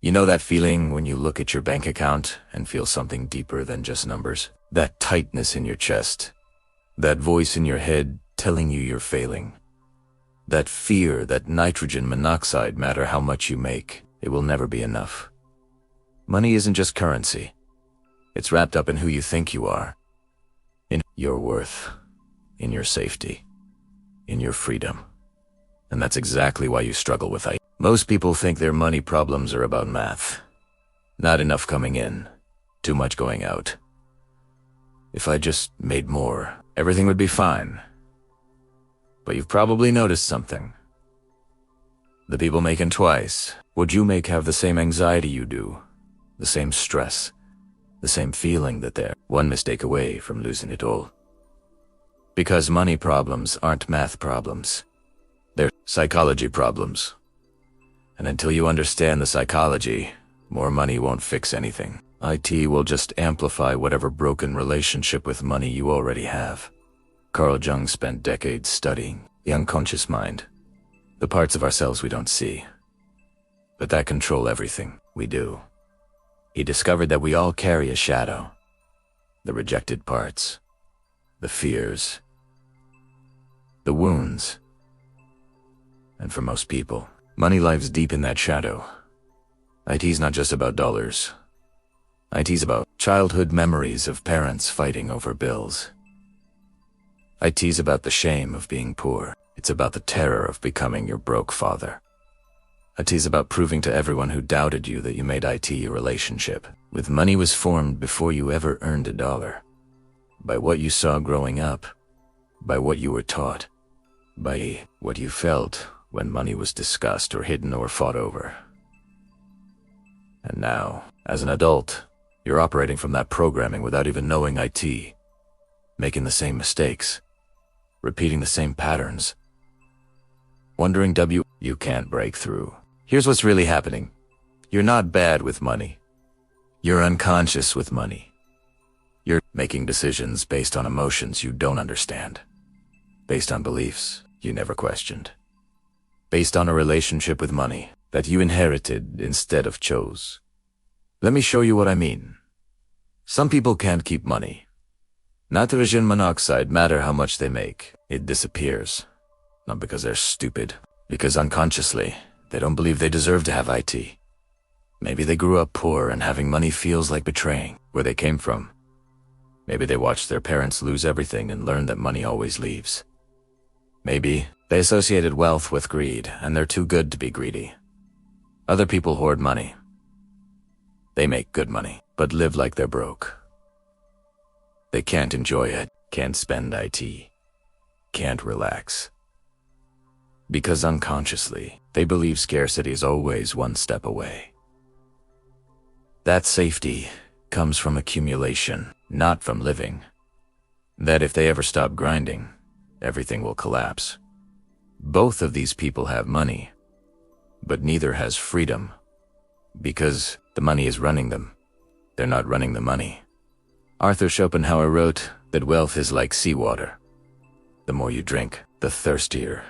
You know that feeling when you look at your bank account and feel something deeper than just numbers? That tightness in your chest. That voice in your head telling you you're failing. That fear that nitrogen monoxide, matter how much you make, it will never be enough. Money isn't just currency. It's wrapped up in who you think you are. In your worth. In your safety. In your freedom. And that's exactly why you struggle with it. Most people think their money problems are about math. Not enough coming in. Too much going out. If I just made more, everything would be fine. But you've probably noticed something. The people making twice what you make have the same anxiety you do, the same stress, the same feeling that they're one mistake away from losing it all. Because money problems aren't math problems. They're psychology problems. And until you understand the psychology, more money won't fix anything. IT will just amplify whatever broken relationship with money you already have. Carl Jung spent decades studying the unconscious mind, the parts of ourselves we don't see, but that control everything we do. He discovered that we all carry a shadow, the rejected parts, the fears, the wounds. And for most people, money lives deep in that shadow. IT's not just about dollars. IT's about childhood memories of parents fighting over bills. IT's about the shame of being poor. It's about the terror of becoming your broke father. IT's about proving to everyone who doubted you that you made IT your relationship. With money was formed before you ever earned a dollar. By what you saw growing up. By what you were taught. By what you felt when money was discussed or hidden or fought over. And now, as an adult, you're operating from that programming without even knowing IT. Making the same mistakes. Repeating the same patterns. Wondering you can't break through. Here's what's really happening. You're not bad with money. You're unconscious with money. You're making decisions based on emotions you don't understand. Based on beliefs you never questioned. Based on a relationship with money that you inherited instead of chose. Let me show you what I mean. Some people can't keep money. Nitrogen monoxide, matter how much they make, it disappears. Not because they're stupid, because unconsciously, they don't believe they deserve to have IT. Maybe they grew up poor and having money feels like betraying where they came from. Maybe they watched their parents lose everything and learned that money always leaves. Maybe they associated wealth with greed and they're too good to be greedy. Other people hoard money. They make good money, but live like they're broke. They can't enjoy it, can't spend IT, can't relax. Because unconsciously, they believe scarcity is always one step away. That safety comes from accumulation, not from living. That if they ever stop grinding, everything will collapse. Both of these people have money, but neither has freedom. Because the money is running them. They're not running the money. Arthur Schopenhauer wrote that wealth is like seawater. The more you drink, the thirstier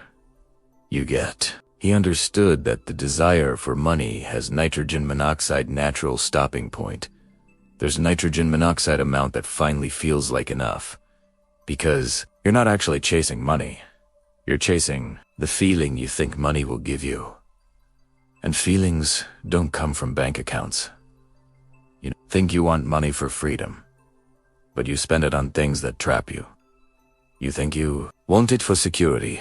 you get. He understood that the desire for money has nitrogen monoxide natural stopping point. There's nitrogen monoxide amount that finally feels like enough. Because you're not actually chasing money. You're chasing the feeling you think money will give you. And feelings don't come from bank accounts. You think you want money for freedom, but you spend it on things that trap you. You think you want it for security,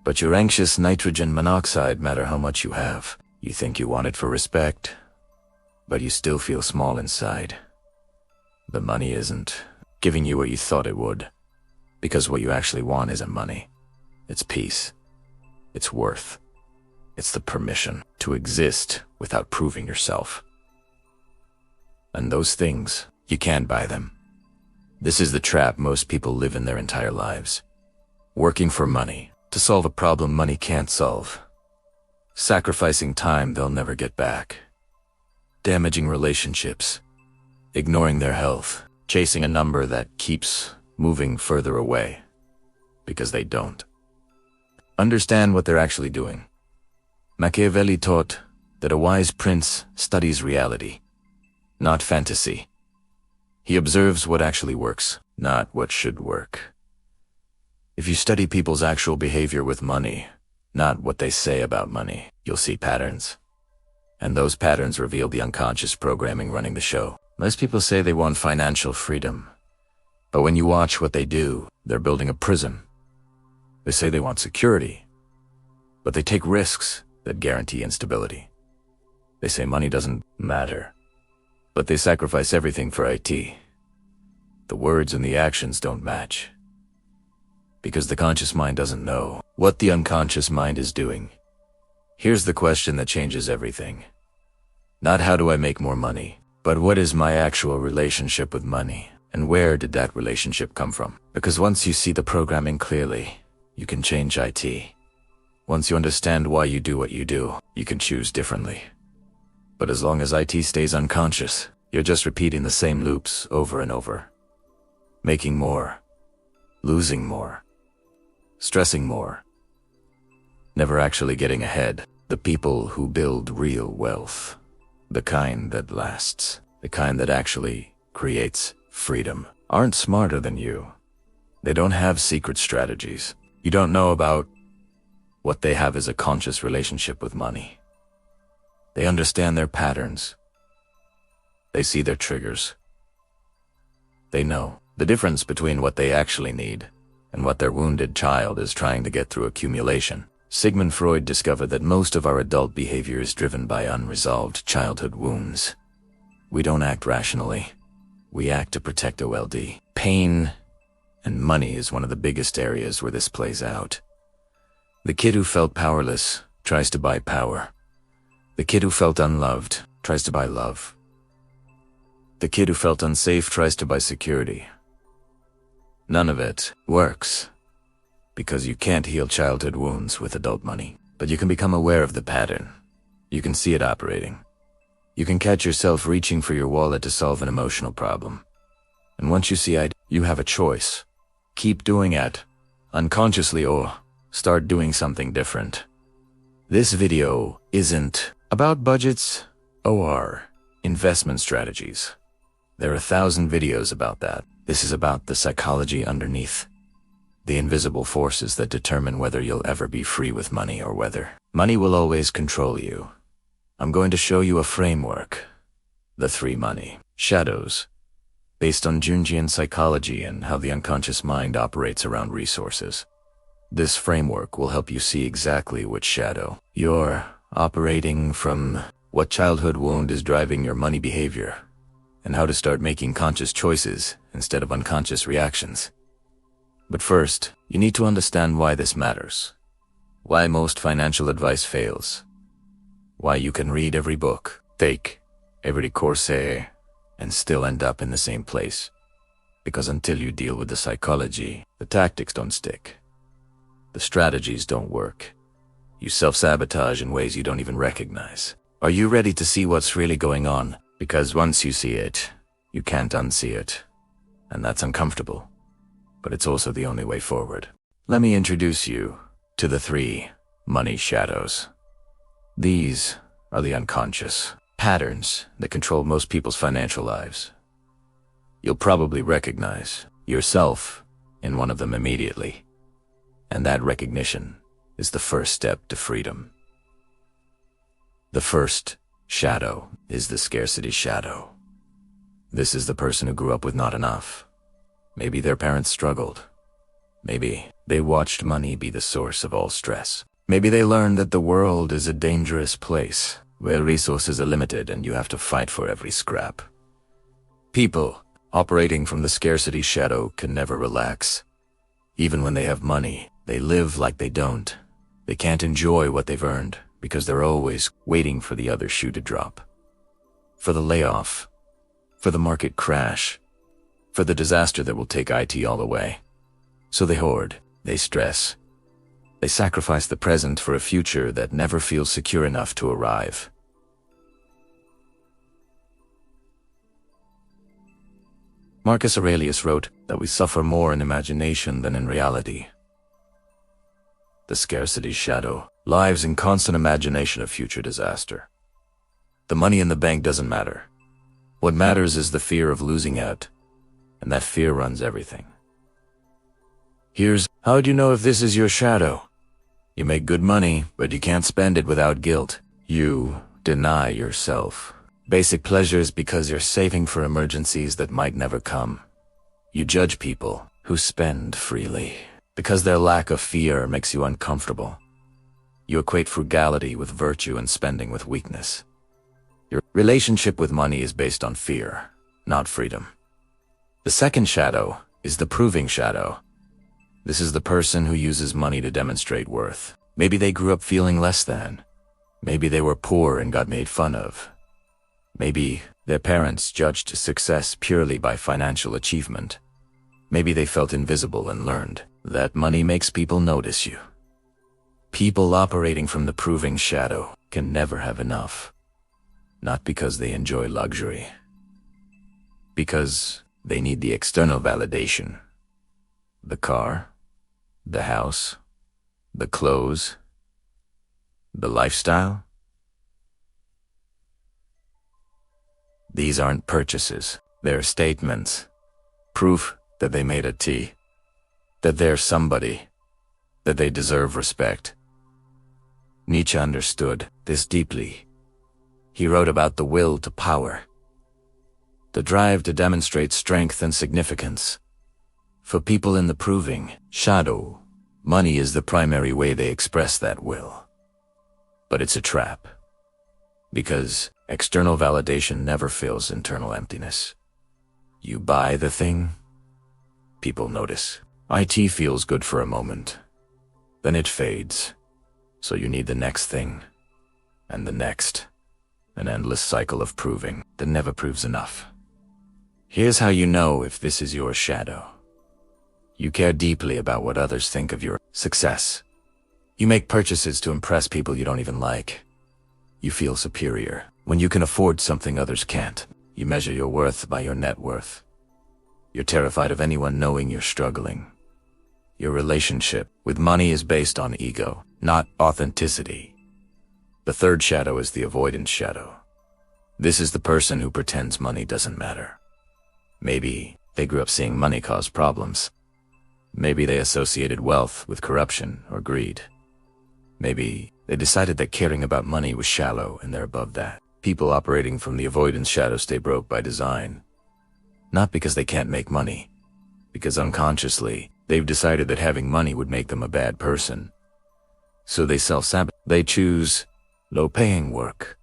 but you're anxious nitrogen monoxide matter how much you have. You think you want it for respect, but you still feel small inside. The money isn't giving you what you thought it would, because what you actually want isn't money. It's peace. It's worth. It's the permission to exist without proving yourself. And those things, you can't buy them. This is the trap most people live in their entire lives. Working for money, to solve a problem money can't solve. Sacrificing time they'll never get back. Damaging relationships. Ignoring their health. Chasing a number that keeps moving further away. Because they don't understand what they're actually doing. Machiavelli taught, that a wise prince studies reality, not fantasy. He observes what actually works, not what should work. If you study people's actual behavior with money, not what they say about money, you'll see patterns. And those patterns reveal the unconscious programming running the show. Most people say they want financial freedom, but when you watch what they do, they're building a prison. They say they want security, but they take risks that guarantee instability. They say money doesn't matter, but they sacrifice everything for IT. The words and the actions don't match, because the conscious mind doesn't know what the unconscious mind is doing. Here's the question that changes everything. Not how do I make more money, but what is my actual relationship with money, and where did that relationship come from? Because once you see the programming clearly, you can change IT. Once you understand why you do what you do, you can choose differently. But as long as IT stays unconscious, you're just repeating the same loops over and over. Making more, losing more, stressing more, never actually getting ahead. The people who build real wealth, the kind that lasts, the kind that actually creates freedom, aren't smarter than you. They don't have secret strategies. You don't know about what they have is a conscious relationship with money. They understand their patterns. They see their triggers. They know the difference between what they actually need and what their wounded child is trying to get through accumulation. Sigmund Freud discovered that most of our adult behavior is driven by unresolved childhood wounds. We don't act rationally. We act to protect OLD. Pain and money is one of the biggest areas where this plays out. The kid who felt powerless tries to buy power. The kid who felt unloved tries to buy love. The kid who felt unsafe tries to buy security. None of it works, because you can't heal childhood wounds with adult money. But you can become aware of the pattern. You can see it operating. You can catch yourself reaching for your wallet to solve an emotional problem. And once you see it, you have a choice. Keep doing it, unconsciously, or start doing something different. This video isn't about budgets or investment strategies. There are 1,000 videos about that. This is about the psychology underneath, the invisible forces that determine whether you'll ever be free with money or whether money will always control you. I'm going to show you a framework, the 3 money shadows, based on Jungian psychology and how the unconscious mind operates around resources. This framework will help you see exactly which shadow you're operating from, what childhood wound is driving your money behavior, and how to start making conscious choices instead of unconscious reactions. But first, you need to understand why this matters, why most financial advice fails, why you can read every book, take every course, and still end up in the same place. Because until you deal with the psychology, the tactics don't stick. The strategies don't work. You self-sabotage in ways you don't even recognize. Are you ready to see what's really going on? Because once you see it, you can't unsee it. And that's uncomfortable. But it's also the only way forward. Let me introduce you to the 3 money shadows. These are the unconscious patterns that control most people's financial lives. You'll probably recognize yourself in one of them immediately. And that recognition is the first step to freedom. The first shadow is the scarcity shadow. This is the person who grew up with not enough. Maybe their parents struggled. Maybe they watched money be the source of all stress. Maybe they learned that the world is a dangerous place where resources are limited and you have to fight for every scrap. People operating from the scarcity shadow can never relax. Even when they have money, they live like they don't. They can't enjoy what they've earned because they're always waiting for the other shoe to drop. For the layoff, for the market crash, for the disaster that will take IT all away. So they hoard, they stress. They sacrifice the present for a future that never feels secure enough to arrive. Marcus Aurelius wrote that we suffer more in imagination than in reality. The scarcity shadow lives in constant imagination of future disaster. The money in the bank doesn't matter. What matters is the fear of losing out, and that fear runs everything. Here's how do you know if this is your shadow? You make good money, but you can't spend it without guilt. You deny yourself basic pleasures because you're saving for emergencies that might never come. You judge people who spend freely because their lack of fear makes you uncomfortable. You equate frugality with virtue and spending with weakness. Your relationship with money is based on fear, not freedom. The second shadow is the proving shadow. This is the person who uses money to demonstrate worth. Maybe they grew up feeling less than. Maybe they were poor and got made fun of. Maybe their parents judged success purely by financial achievement. Maybe they felt invisible and learned that money makes people notice you. People operating from the proving shadow can never have enough. Not because they enjoy luxury. Because they need the external validation. The car, the house, the clothes, the lifestyle. These aren't purchases, they're statements. Proof that they made a tea. That they're somebody. That they deserve respect. Nietzsche understood this deeply. He wrote about the will to power. The drive to demonstrate strength and significance. For people in the proving shadow, money is the primary way they express that will. But it's a trap. Because external validation never fills internal emptiness. You buy the thing, people notice. IT feels good for a moment. Then it fades. So you need the next thing. And the next. An endless cycle of proving that never proves enough. Here's how you know if this is your shadow. You care deeply about what others think of your success. You make purchases to impress people you don't even like. You feel superior when you can afford something others can't. You measure your worth by your net worth. You're terrified of anyone knowing you're struggling. Your relationship with money is based on ego, not authenticity. The third shadow is the avoidance shadow. This is the person who pretends money doesn't matter. Maybe they grew up seeing money cause problems. Maybe they associated wealth with corruption or greed. Maybe they decided that caring about money was shallow and they're above that. People operating from the avoidance shadow stay broke by design. Not because they can't make money, because unconsciously, they've decided that having money would make them a bad person. So they self-sabotage. They choose low-paying work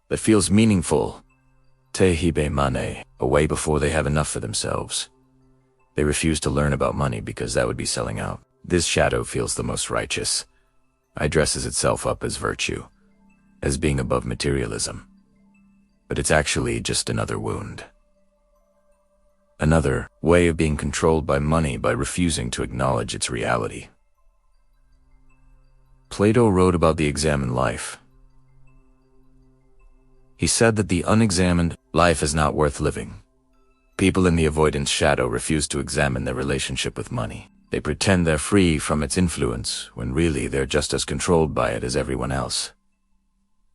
that feels meaningful. Tehibe mane, away before they have enough for themselves. They refuse to learn about money because that would be selling out. This shadow feels the most righteous. It dresses itself up as virtue, as being above materialism. But it's actually just another wound. Another way of being controlled by money by refusing to acknowledge its reality. Plato wrote about the examined life. He said that the unexamined life is not worth living. People in the avoidance shadow refuse to examine their relationship with money. They pretend they're free from its influence, when really they're just as controlled by it as everyone else.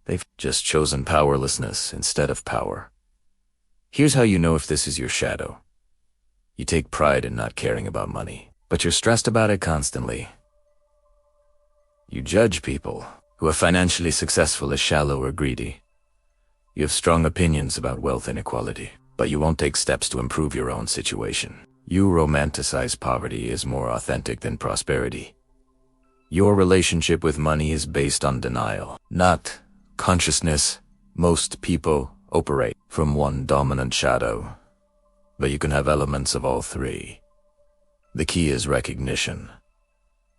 They've just chosen powerlessness instead of power. Here's how you know if this is your shadow. You take pride in not caring about money, but you're stressed about it constantly. You judge people who are financially successful as shallow or greedy. You have strong opinions about wealth inequality, but you won't take steps to improve your own situation. You romanticize poverty as more authentic than prosperity. Your relationship with money is based on denial, not consciousness. Most people operate from one dominant shadow, but you can have elements of all three. The key is recognition.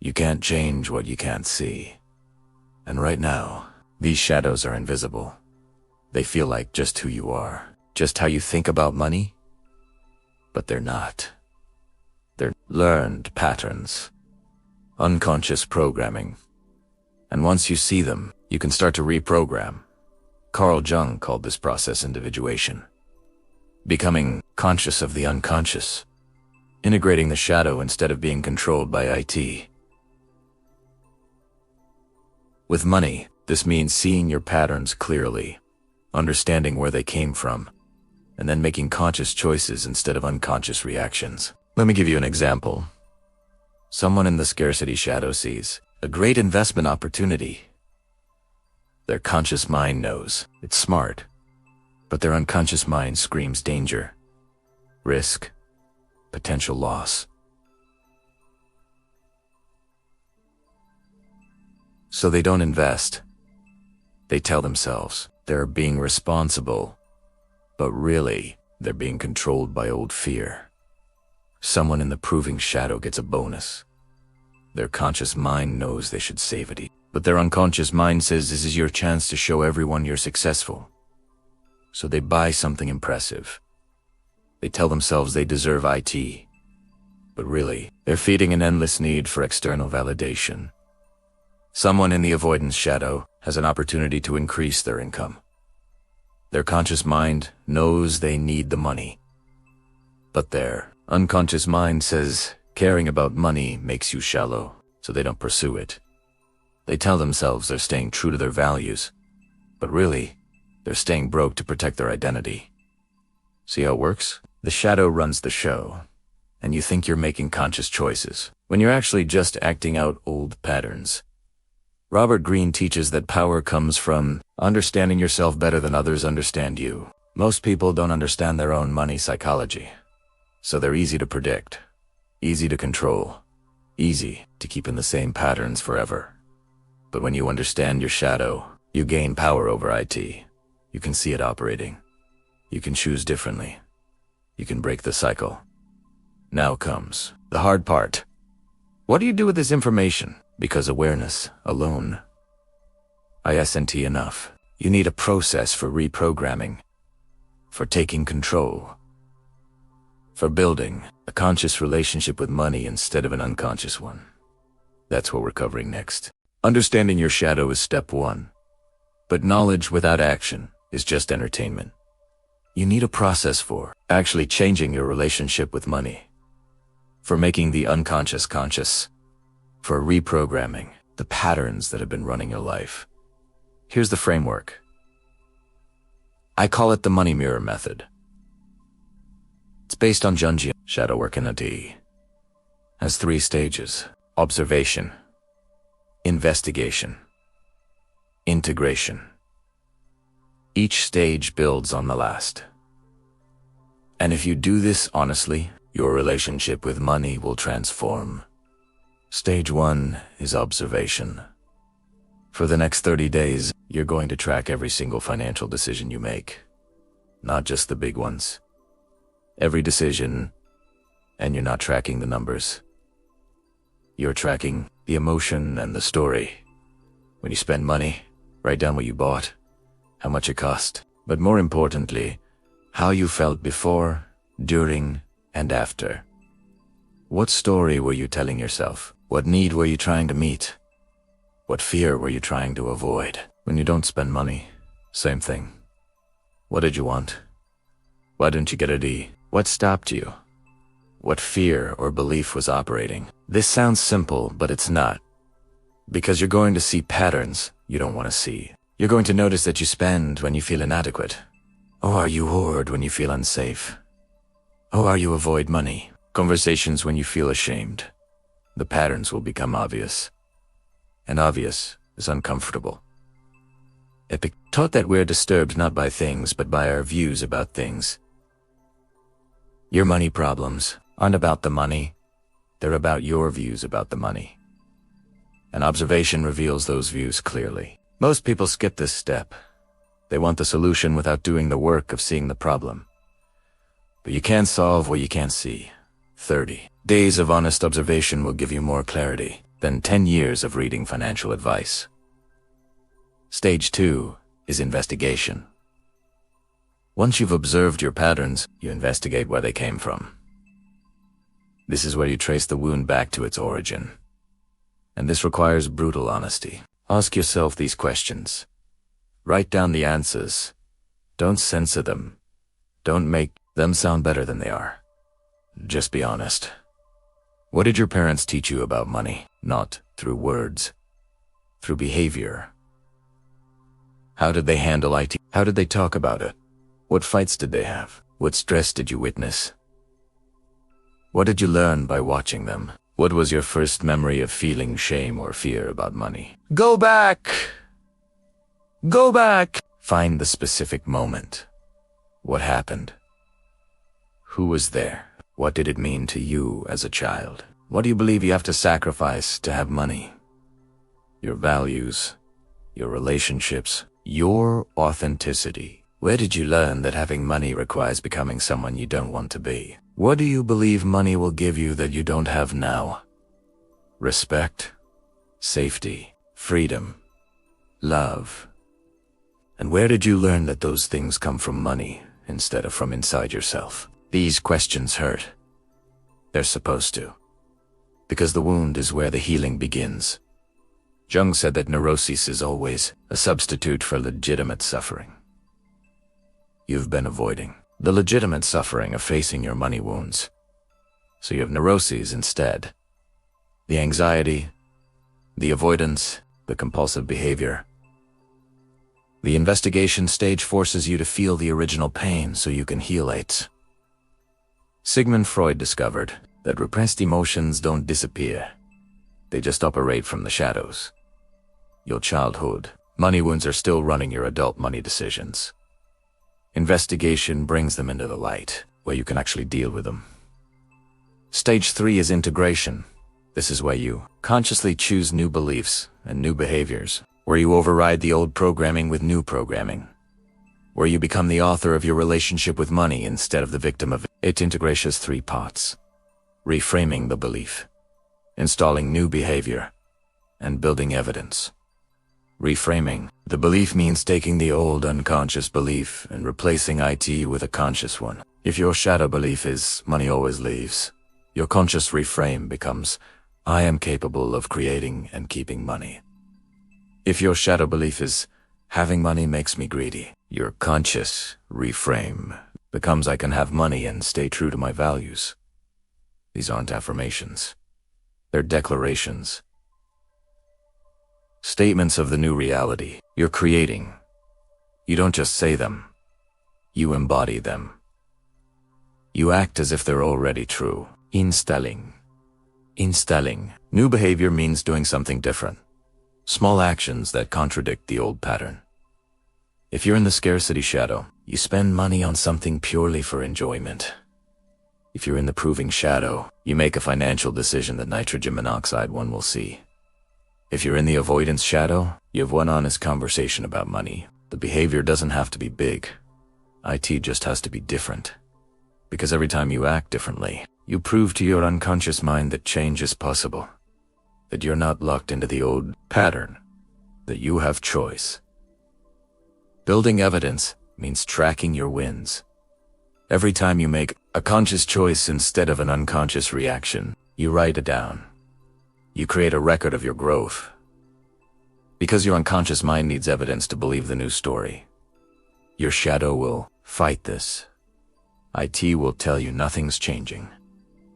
You can't change what you can't see. And right now, these shadows are invisible. They feel like just who you are, just how you think about money, but they're not. They're learned patterns, unconscious programming. And once you see them, you can start to reprogram. Carl Jung called this process individuation. Becoming conscious of the unconscious. Integrating the shadow instead of being controlled by IT. With money, this means seeing your patterns clearly. understanding where they came from, and then making conscious choices instead of unconscious reactions. Let me give you an example. Someone in the scarcity shadow sees a great investment opportunity. Their conscious mind knows it's smart, but their unconscious mind screams danger, risk, potential loss. So they don't invest. They tell themselves they're being responsible, but really, they're being controlled by old fear. Someone in the proving shadow gets a bonus. Their conscious mind knows they should save it, but their unconscious mind says this is your chance to show everyone you're successful. So they buy something impressive. They tell themselves they deserve it, but really, they're feeding an endless need for external validation. Someone in the avoidance shadow has an opportunity to increase their income. Their conscious mind knows they need the money, but their unconscious mind says caring about money makes you shallow, so they don't pursue it. They tell themselves they're staying true to their values, but really, they're staying broke to protect their identity. See how it works? The shadow runs the show, and you think you're making conscious choices, when you're actually just acting out old patterns. Robert Greene teaches that power comes from understanding yourself better than others understand you. Most people don't understand their own money psychology, so they're easy to predict, easy to control, easy to keep in the same patterns forever. But when you understand your shadow, you gain power over it. You can see it operating. You can choose differently. You can break the cycle. Now comes the hard part. What do you do with this information? Because awareness alone isn't enough. You need a process for reprogramming, for taking control, for building a conscious relationship with money instead of an unconscious one. That's what we're covering next. Understanding your shadow is step one, but knowledge without action is just entertainment. You need a process for actually changing your relationship with money, for making the unconscious conscious, for reprogramming the patterns that have been running your life. Here's the framework. I call it the money mirror method. It's based on Jungian shadow work, and it has 3 stages: observation, investigation, integration. Each stage builds on the last. And if you do this honestly, your relationship with money will transform. Stage 1 is observation. For the next 30 days, you're going to track every single financial decision you make, not just the big ones. Every decision, and you're not tracking the numbers. You're tracking the emotion and the story. When you spend money, write down what you bought, how much it cost, but more importantly, how you felt before, during, and after. What story were you telling yourself? What need were you trying to meet? What fear were you trying to avoid? When you don't spend money, same thing. What did you want? Why didn't you get it? What stopped you? What fear or belief was operating? This sounds simple, but it's not. Because you're going to see patterns you don't want to see. You're going to notice that you spend when you feel inadequate. Or you hoard when you feel unsafe. Or you avoid money. Conversations when you feel ashamed. The patterns will become obvious. And obvious is uncomfortable. Epic taught that we're disturbed not by things, but by our views about things. Your money problems aren't about the money. They're about your views about the money. An observation reveals those views clearly. Most people skip this step. They want the solution without doing the work of seeing the problem. But you can't solve what you can't see. 30 days of honest observation will give you more clarity than 10 years of reading financial advice. Stage 2 is investigation. Once you've observed your patterns, you investigate where they came from. This is where you trace the wound back to its origin. And this requires brutal honesty. Ask yourself these questions. Write down the answers. Don't censor them. Don't make them sound better than they are. Just be honest. What did your parents teach you about money? Not through words, through behavior. How did they handle IT? How did they talk about it? What fights did they have? What stress did you witness? What did you learn by watching them? What was your first memory of feeling shame or fear about money? Go back! Go back! Find the specific moment. What happened? Who was there? What did it mean to you as a child? What do you believe you have to sacrifice to have money? Your values, your relationships, your authenticity. Where did you learn that having money requires becoming someone you don't want to be? What do you believe money will give you that you don't have now? Respect, safety, freedom, love. And where did you learn that those things come from money instead of from inside yourself? These questions hurt. They're supposed to. Because the wound is where the healing begins. Jung said that neurosis is always a substitute for legitimate suffering. You've been avoiding the legitimate suffering of facing your money wounds. So you have neuroses instead. The anxiety, the avoidance, the compulsive behavior. The investigation stage forces you to feel the original pain so you can heal it. Sigmund Freud discovered that repressed emotions don't disappear. They just operate from the shadows. Your childhood, money wounds are still running your adult money decisions. Investigation brings them into the light, where you can actually deal with them. Stage 3 is integration. This is where you consciously choose new beliefs and new behaviors, where you override the old programming with new programming, where you become the author of your relationship with money instead of the victim of it. It integrates 3 parts: reframing the belief, installing new behavior, and building evidence. Reframing the belief means taking the old unconscious belief and replacing it with a conscious one. If your shadow belief is money always leaves, your conscious reframe becomes I am capable of creating and keeping money. If your shadow belief is having money makes me greedy, your conscious reframe becomes I can have money and stay true to my values. These aren't affirmations. They're declarations. Statements of the new reality you're creating. You don't just say them. You embody them. You act as if they're already true. Installing. Installing. New behavior means doing something different. Small actions that contradict the old pattern. If you're in the scarcity shadow, you spend money on something purely for enjoyment. If you're in the proving shadow, you make a financial decision that nitrogen monoxide one will see. If you're in the avoidance shadow, you have one honest conversation about money. The behavior doesn't have to be big. IT just has to be different. Because every time you act differently, you prove to your unconscious mind that change is possible. That you're not locked into the old pattern. That you have choice. Building evidence means tracking your wins. Every time you make a conscious choice instead of an unconscious reaction, you write it down. You create a record of your growth. Because your unconscious mind needs evidence to believe the new story. Your shadow will fight this. IT will tell you nothing's changing,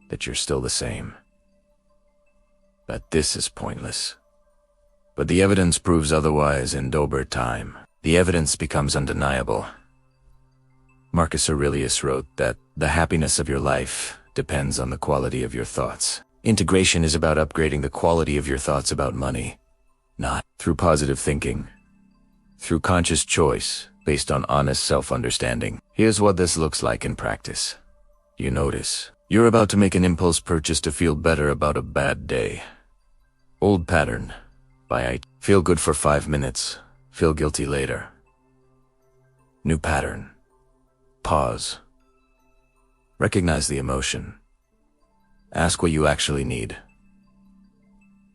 that you're still the same, that this is pointless. But the evidence proves otherwise in over time. The evidence becomes undeniable. Marcus Aurelius wrote that the happiness of your life depends on the quality of your thoughts. Integration is about upgrading the quality of your thoughts about money, not through positive thinking, through conscious choice based on honest self-understanding. Here's what this looks like in practice. You notice you're about to make an impulse purchase to feel better about a bad day. Old pattern. Buy feel good for 5 minutes, feel guilty later. New pattern. Pause. Recognize the emotion. Ask what you actually need.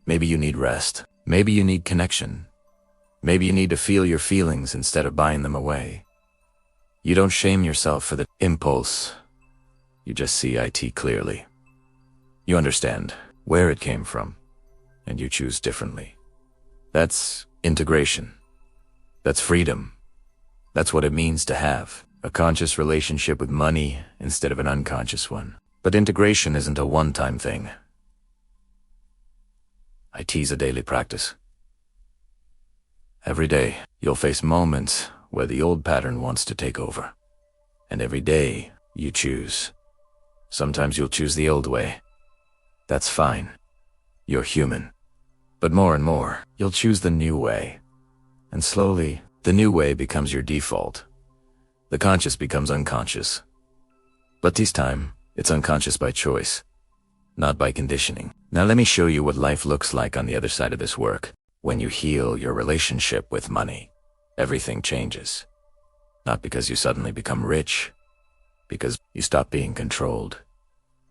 Maybe you need rest. Maybe you need connection. Maybe you need to feel your feelings instead of buying them away. You don't shame yourself for the impulse. You just see it clearly. You understand where it came from, and you choose differently. That's integration. That's freedom. That's what it means to have a conscious relationship with money instead of an unconscious one. But integration isn't a one-time thing. IT's a daily practice. Every day, you'll face moments where the old pattern wants to take over. And every day, you choose. Sometimes you'll choose the old way. That's fine. You're human. But more and more, you'll choose the new way. And slowly, the new way becomes your default. The conscious becomes unconscious. But this time, it's unconscious by choice, not by conditioning. Now let me show you what life looks like on the other side of this work. When you heal your relationship with money, everything changes. Not because you suddenly become rich, because you stop being controlled.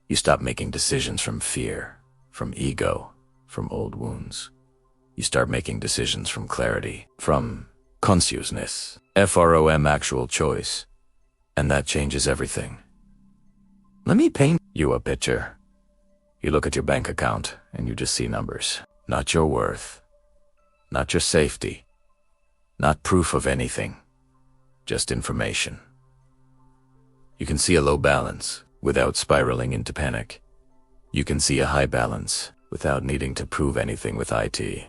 You stop making decisions from fear, from ego, from old wounds. You start making decisions from clarity, from consciousness, FROM, actual choice. And that changes everything. Let me paint you a picture. You look at your bank account and you just see numbers, not your worth, not your safety, not proof of anything, just information. You can see a low balance without spiraling into panic. You can see a high balance without needing to prove anything with IT.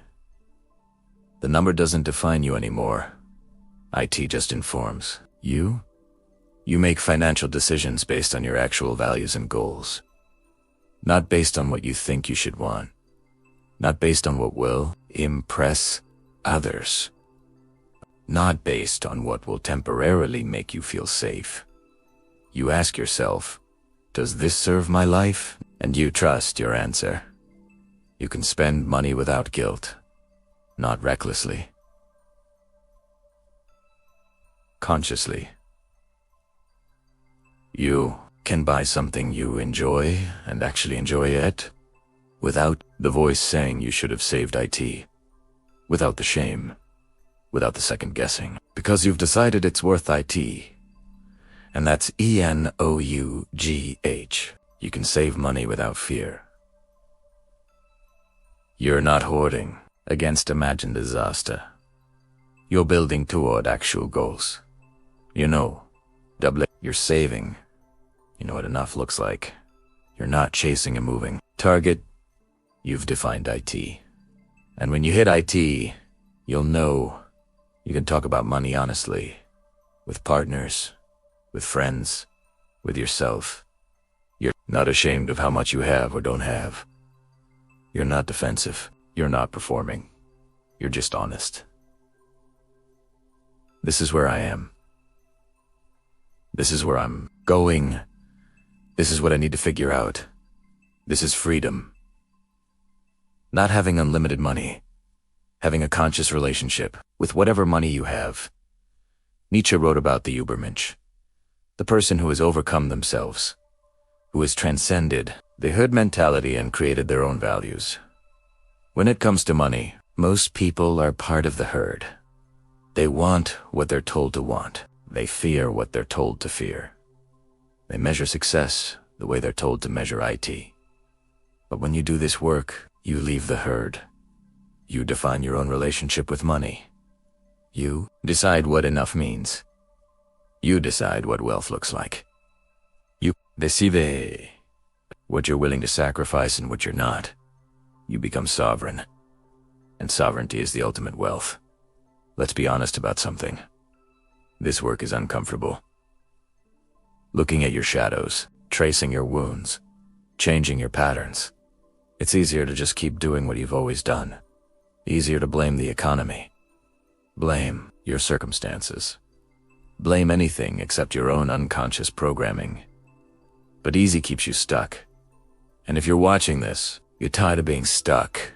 The number doesn't define you anymore. IT just informs you. You make financial decisions based on your actual values and goals, not based on what you think you should want, not based on what will impress others, not based on what will temporarily make you feel safe. You ask yourself, does this serve my life? And you trust your answer. You can spend money without guilt, not recklessly, consciously. You can buy something you enjoy and actually enjoy it, without the voice saying you should have saved IT, without the shame, without the second guessing, because you've decided it's worth IT. And that's ENOUGH. You can save money without fear. You're not hoarding against imagined disaster. You're building toward actual goals. You know, you're saving. You know what enough looks like. You're not chasing a moving target. You've defined IT. And when you hit IT, you'll know you can talk about money honestly, with partners, with friends, with yourself. You're not ashamed of how much you have or don't have. You're not defensive. You're not performing. You're just honest. This is where I am. This is where I'm going. This is what I need to figure out. This is freedom. Not having unlimited money. Having a conscious relationship with whatever money you have. Nietzsche wrote about the Übermensch, the person who has overcome themselves, who has transcended the herd mentality and created their own values. When it comes to money, most people are part of the herd. They want what they're told to want. They fear what they're told to fear. They measure success the way they're told to measure IT. But when you do this work, you leave the herd. You define your own relationship with money. You decide what enough means. You decide what wealth looks like. You decide what you're willing to sacrifice and what you're not. You become sovereign. And sovereignty is the ultimate wealth. Let's be honest about something. This work is uncomfortable. Looking at your shadows, tracing your wounds, changing your patterns. It's easier to just keep doing what you've always done. Easier to blame the economy. Blame your circumstances. Blame anything except your own unconscious programming. But easy keeps you stuck. And if you're watching this, you're tired of being stuck.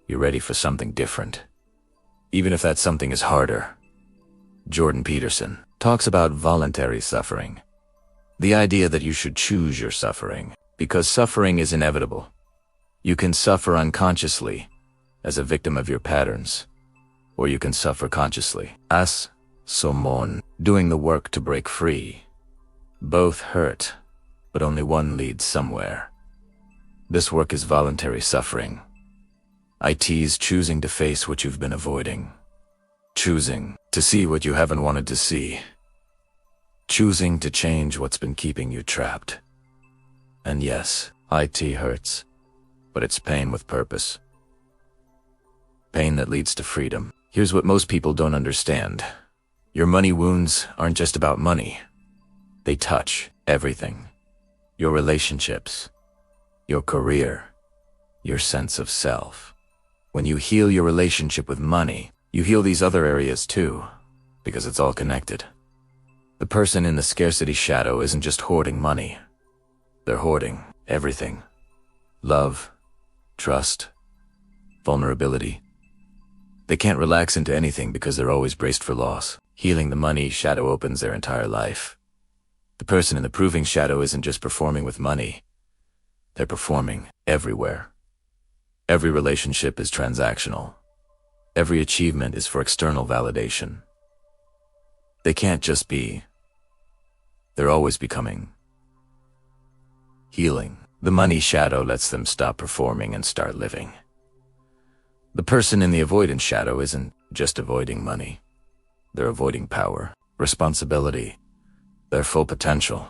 You're ready for something different. Even if that something is harder. Jordan Peterson talks about voluntary suffering. The idea that you should choose your suffering, because suffering is inevitable. You can suffer unconsciously, as a victim of your patterns, or you can suffer consciously, as someone doing the work to break free. Both hurt, but only one leads somewhere. This work is voluntary suffering. IT's choosing to face what you've been avoiding. Choosing to see what you haven't wanted to see. Choosing to change what's been keeping you trapped. And yes, IT hurts, but it's pain with purpose. Pain that leads to freedom. Here's what most people don't understand. Your money wounds aren't just about money. They touch everything. Your relationships, your career, your sense of self. When you heal your relationship with money, you heal these other areas too, because it's all connected. The person in the scarcity shadow isn't just hoarding money. They're hoarding everything. Love, trust, vulnerability. They can't relax into anything because they're always braced for loss. Healing the money shadow opens their entire life. The person in the proving shadow isn't just performing with money. They're performing everywhere. Every relationship is transactional. Every achievement is for external validation. They can't just be. They're always becoming. Healing the money shadow lets them stop performing and start living. The person in the avoidance shadow isn't just avoiding money. They're avoiding power, responsibility, their full potential.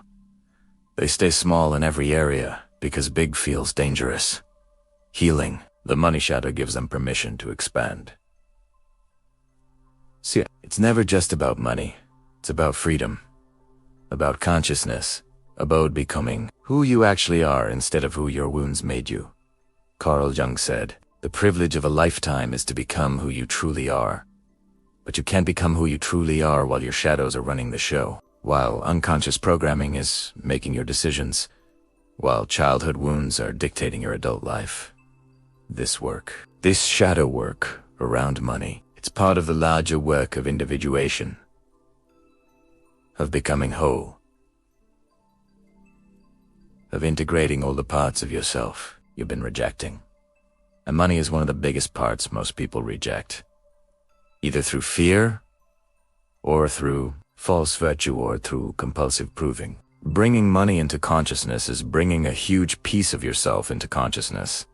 They stay small in every area because big feels dangerous. Healing the money shadow gives them permission to expand. See, it's never just about money. It's about freedom, about consciousness, about becoming who you actually are instead of who your wounds made you. Carl Jung said, "The privilege of a lifetime is to become who you truly are." But you can't become who you truly are while your shadows are running the show, while unconscious programming is making your decisions, while childhood wounds are dictating your adult life. This shadow work around money, it's part of the larger work of individuation, of becoming whole, of integrating all the parts of yourself you've been rejecting. And money is one of the biggest parts most people reject, either through fear or through false virtue or through compulsive proving. Bringing money into consciousness is bringing a huge piece of yourself into consciousness,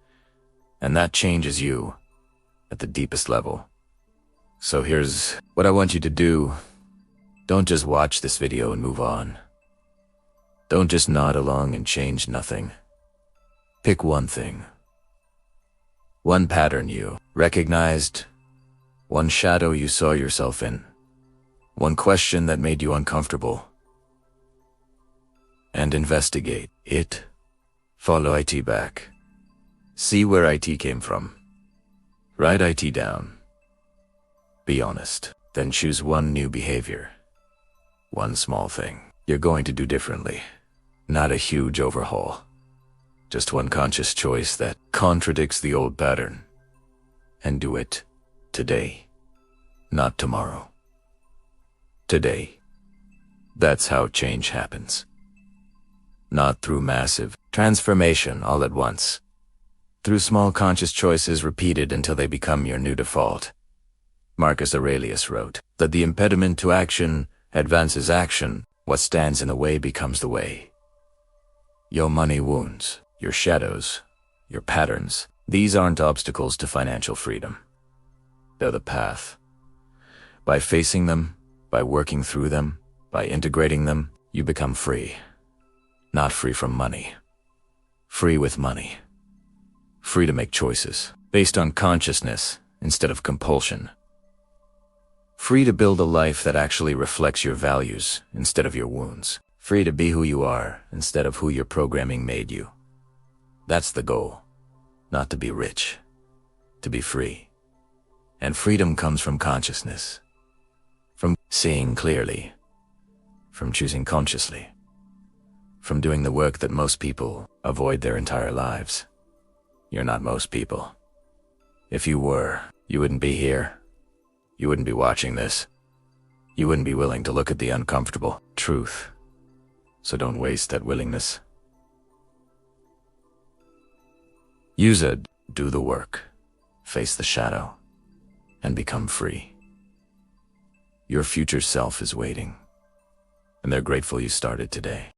and that changes you at the deepest level. So here's what I want you to do. Don't just watch this video and move on. Don't just nod along and change nothing. Pick one thing. One pattern you recognized, one shadow you saw yourself in, one question that made you uncomfortable, and investigate it. Follow IT back. See where IT came from. Write IT down. Be honest. Then choose one new behavior. One small thing you're going to do differently. Not a huge overhaul. Just one conscious choice that contradicts the old pattern. And do it today, not tomorrow. Today. That's how change happens. Not through massive transformation all at once. Through small conscious choices repeated until they become your new default. Marcus Aurelius wrote that the impediment to action advances action. What stands in the way becomes the way. Your money wounds, your shadows, your patterns, these aren't obstacles to financial freedom. They're the path. By facing them, by working through them, by integrating them, you become free. Not free from money. Free with money. Free to make choices based on consciousness instead of compulsion. Free to build a life that actually reflects your values instead of your wounds. Free to be who you are instead of who your programming made you. That's the goal. Not to be rich. To be free. And freedom comes from consciousness. From seeing clearly. From choosing consciously. From doing the work that most people avoid their entire lives. You're not most people. If you were, you wouldn't be here. You wouldn't be watching this. You wouldn't be willing to look at the uncomfortable truth. So don't waste that willingness. Use it, do the work, face the shadow, and become free. Your future self is waiting, and they're grateful you started today.